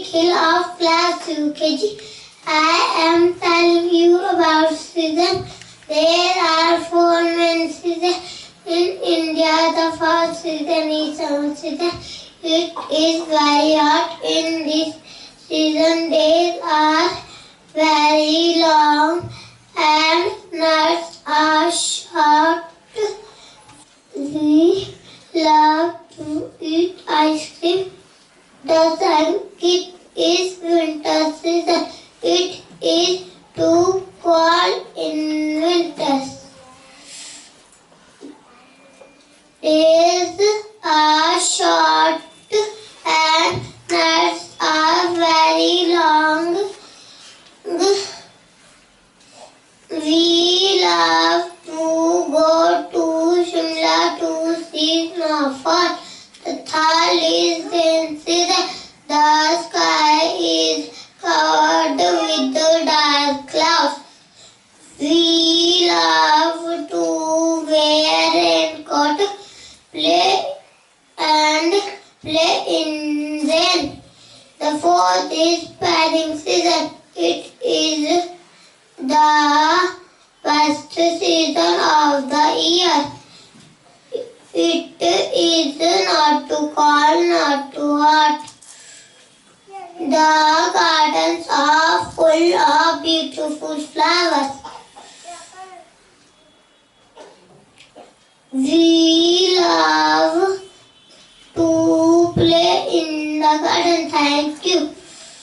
Nikhil of class UKG. I am telling you about season. There are 4 main seasons in India. The first season is summer season. It is very hot in this season. Days are very long and nights are short. We love to eat ice cream. The second is winter season. It is too cold in winters. Days are short and nights are very long. We love to go to Shimla to see snowfall. The third is rain season. The sky is covered with dark clouds. We love to wear raincoat, play in rain. The fourth is spring season. It is the best season of the year. It is not too cold, not too hot. The gardens are full of beautiful flowers. We